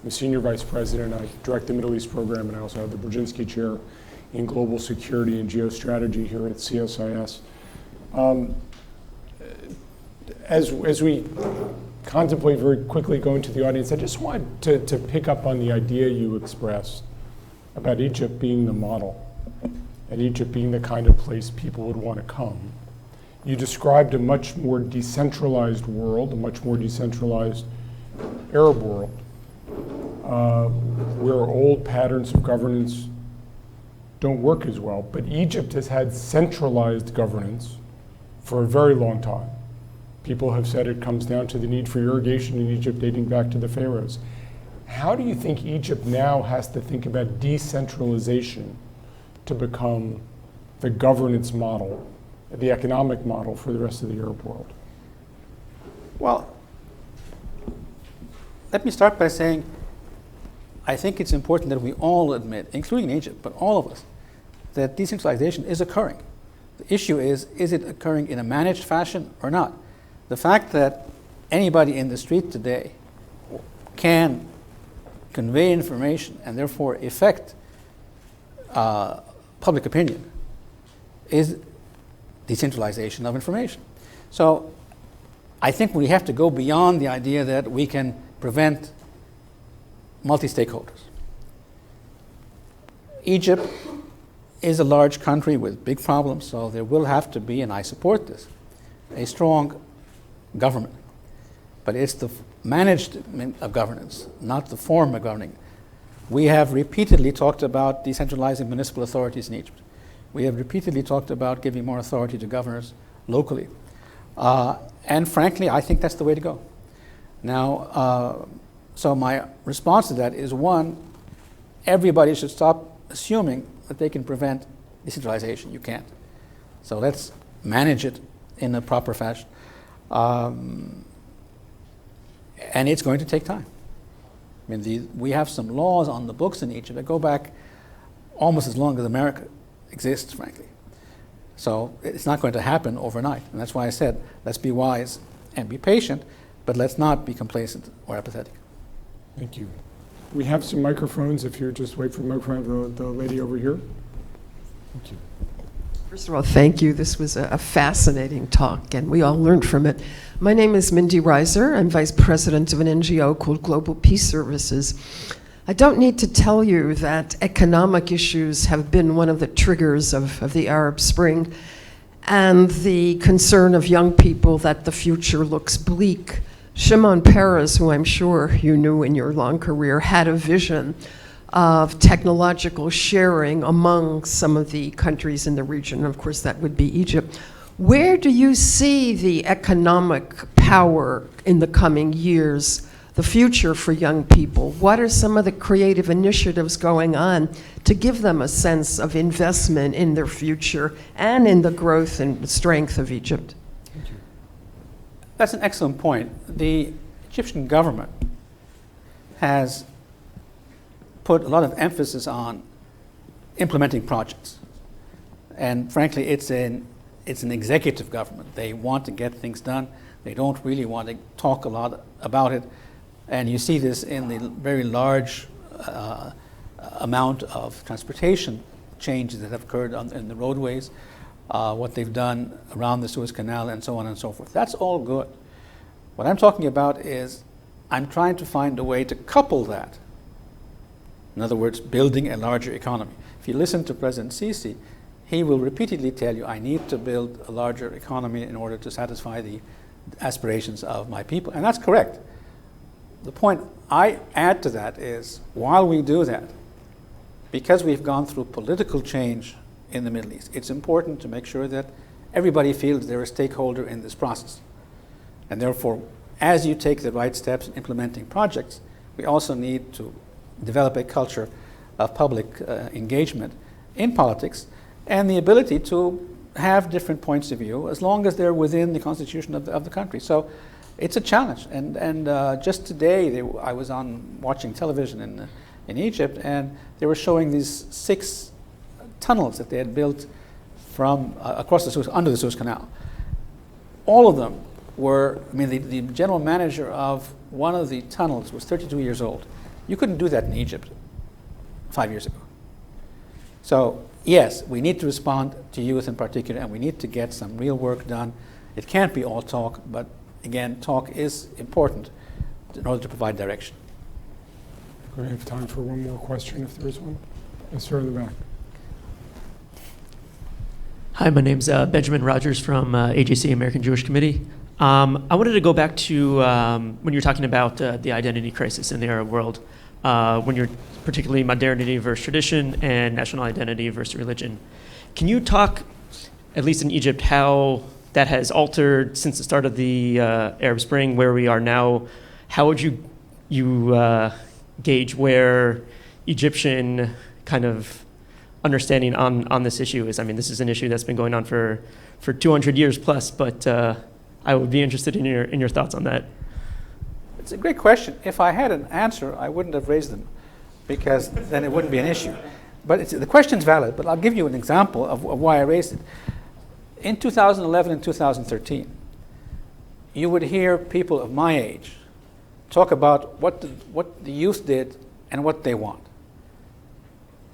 a Senior Vice President. I direct the Middle East Program, and I also have the Brzezinski Chair in Global Security and Geostrategy here at CSIS. As we contemplate very quickly going to the audience, I just wanted to pick up on the idea you expressed about Egypt being the model and Egypt being the kind of place people would want to come. You described a much more decentralized world, a much more decentralized Arab world, where old patterns of governance don't work as well. But Egypt has had centralized governance for a very long time. People have said it comes down to the need for irrigation in Egypt dating back to the pharaohs. How do you think Egypt now has to think about decentralization to become the governance model, the economic model for the rest of the Arab world? Well, let me start by saying I think it's important that we all admit, including Egypt, but all of us, that decentralization is occurring. The issue is it occurring in a managed fashion or not? The fact that anybody in the street today can convey information and therefore affect public opinion is decentralization of information. So I think we have to go beyond the idea that we can prevent multi-stakeholders. Egypt is a large country with big problems, so there will have to be, and I support this, a strong government. But it's the management of governance, not the form of governing. We have repeatedly talked about decentralizing municipal authorities in Egypt. We have repeatedly talked about giving more authority to governors locally. And frankly, I think that's the way to go. Now, so my response to that is, one, everybody should stop assuming that they can prevent decentralization. You can't. So let's manage it in a proper fashion. And it's going to take time. I mean, we have some laws on the books in Egypt that go back almost as long as America exists, frankly. So it's not going to happen overnight. And that's why I said, let's be wise and be patient, but let's not be complacent or apathetic. Thank you. We have some microphones. If you just wait for the microphone, the lady over here. Thank you. First of all, thank you. This was a fascinating talk, and we all learned from it. My name is Mindy Reiser. I'm vice president of an NGO called Global Peace Services. I don't need to tell you that economic issues have been one of the triggers of the Arab Spring, and the concern of young people that the future looks bleak. Shimon Peres, who I'm sure you knew in your long career, had a vision of technological sharing among some of the countries in the region. Of course, that would be Egypt. Where do you see the economic power in the coming years, the future for young people? What are some of the creative initiatives going on to give them a sense of investment in their future and in the growth and strength of Egypt? That's an excellent point. The Egyptian government has put a lot of emphasis on implementing projects. And frankly, it's an executive government. They want to get things done. They don't really want to talk a lot about it. And you see this in the very large amount of transportation changes that have occurred in the roadways, what they've done around the Suez Canal, and so on and so forth. That's all good. What I'm talking about is I'm trying to find a way to couple that. In other words, building a larger economy. If you listen to President Sisi, he will repeatedly tell you, I need to build a larger economy in order to satisfy the aspirations of my people. And that's correct. The point I add to that is, while we do that, because we've gone through political change in the Middle East, it's important to make sure that everybody feels they're a stakeholder in this process. And therefore, as you take the right steps in implementing projects, we also need to develop a culture of public engagement in politics and the ability to have different points of view as long as they're within the constitution of the country. So it's a challenge. And just today, I was watching television in Egypt, and they were showing these 6 tunnels that they had built from under the Suez Canal. All of them were, the general manager of one of the tunnels was 32 years old. You couldn't do that in Egypt 5 years ago. So yes, we need to respond to youth in particular, and we need to get some real work done. It can't be all talk, but again, talk is important in order to provide direction. We're going to have time for one more question if there is one. Yes, sir, in the back. Hi, my name's Benjamin Rogers from AJC, American Jewish Committee. I wanted to go back to when you were talking about the identity crisis in the Arab world, when you're particularly modernity versus tradition and national identity versus religion. Can you talk, at least in Egypt, how that has altered since the start of the Arab Spring, where we are now? How would you gauge where Egyptian kind of understanding on this issue is? This is an issue that's been going on for 200 years plus, but I would be interested in your thoughts on that. It's a great question. If I had an answer, I wouldn't have raised them, because then it wouldn't be an issue. But the question's valid, but I'll give you an example of why I raised it. In 2011 and 2013, you would hear people of my age talk about what the youth did and what they want.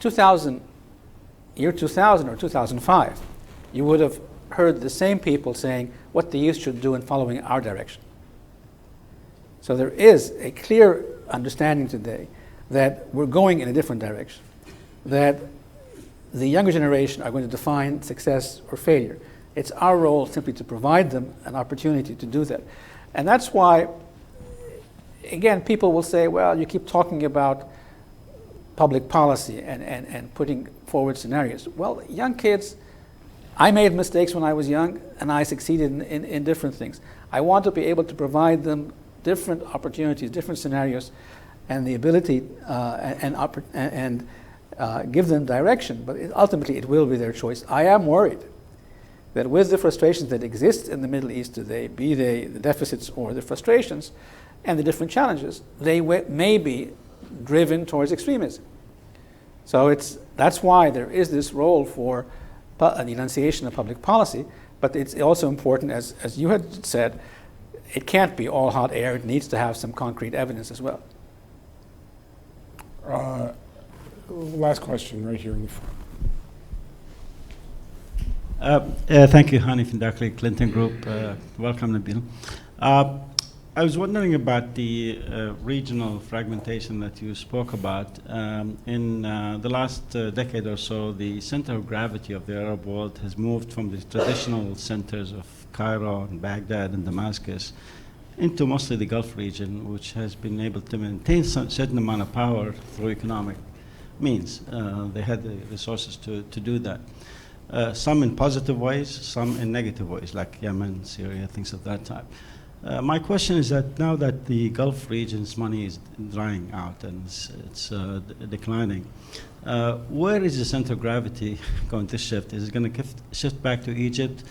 Year 2000 or 2005, you would have heard the same people saying what the youth should do in following our direction. So there is a clear understanding today that we're going in a different direction, that the younger generation are going to define success or failure. It's our role simply to provide them an opportunity to do that. And that's why, again, people will say, well, you keep talking about public policy and putting forward scenarios. Well, young kids, I made mistakes when I was young, and I succeeded in different things. I want to be able to provide them different opportunities, different scenarios, and the ability and give them direction. But ultimately, it will be their choice. I am worried that with the frustrations that exist in the Middle East today, be they the deficits or the frustrations and the different challenges, they may be driven towards extremism. So that's why there is this role for the enunciation of public policy, but it's also important, as you had said, it can't be all hot air. It needs to have some concrete evidence as well. Last question right here in the front. Thank you, Hani from Darkley Clinton Group. Welcome, Nabil. I was wondering about the regional fragmentation that you spoke about. In the last decade or so, the center of gravity of the Arab world has moved from the traditional centers of Cairo and Baghdad and Damascus into mostly the Gulf region, which has been able to maintain some certain amount of power through economic means. They had the resources to do that. Some in positive ways, some in negative ways, like Yemen, Syria, things of that type. My question is that now that the Gulf region's money is drying out and it's declining, where is the center of gravity going to shift? Is it going to shift back to Egypt?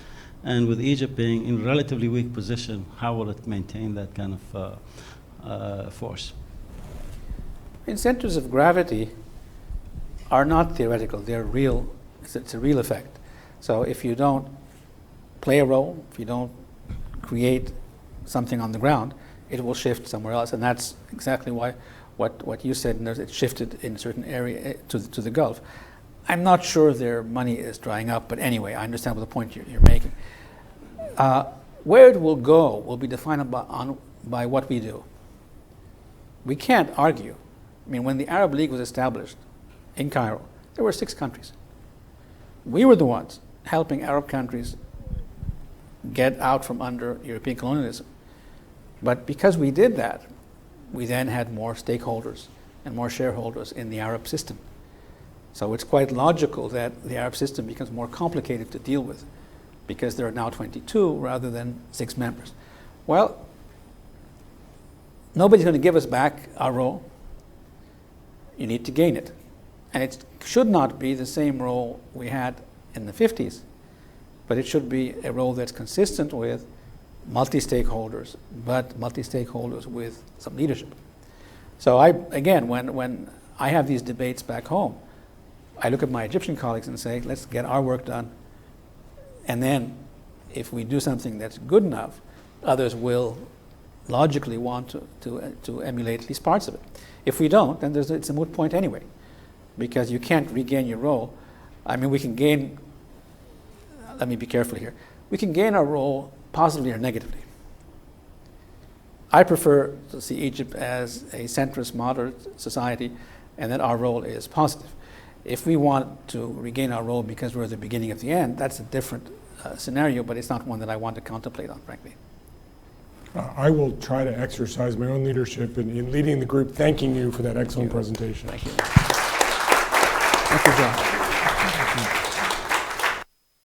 And with Egypt being in a relatively weak position, how will it maintain that kind of force? And centers of gravity are not theoretical, they're real. It's a real effect. So if you don't play a role, if you don't create something on the ground, it will shift somewhere else. And that's exactly why what you said, it shifted in a certain area to the Gulf. I'm not sure their money is drying up, but anyway, I understand the point you're making. Where it will go will be defined by what we do. We can't argue. I mean, when the Arab League was established in Cairo, there were 6 countries. We were the ones helping Arab countries get out from under European colonialism. But because we did that, we then had more stakeholders and more shareholders in the Arab system. So it's quite logical that the Arab system becomes more complicated to deal with because there are now 22 rather than 6 members. Well, nobody's going to give us back our role. You need to gain it. And it should not be the same role we had in the 50s, but it should be a role that's consistent with multi-stakeholders, but multi-stakeholders with some leadership. So again, when I have these debates back home, I look at my Egyptian colleagues and say, let's get our work done. And then if we do something that's good enough, others will logically want to emulate at least parts of it. If we don't, then it's a moot point anyway, because you can't regain your role. I mean, we can gain, let me be careful here, we can gain our role positively or negatively. I prefer to see Egypt as a centrist, moderate society, and that our role is positive. If we want to regain our role because we're at the beginning of the end, that's a different scenario, but it's not one that I want to contemplate on, frankly. I will try to exercise my own leadership in leading the group, thanking you for that excellent presentation. Thank you. Thank you, John.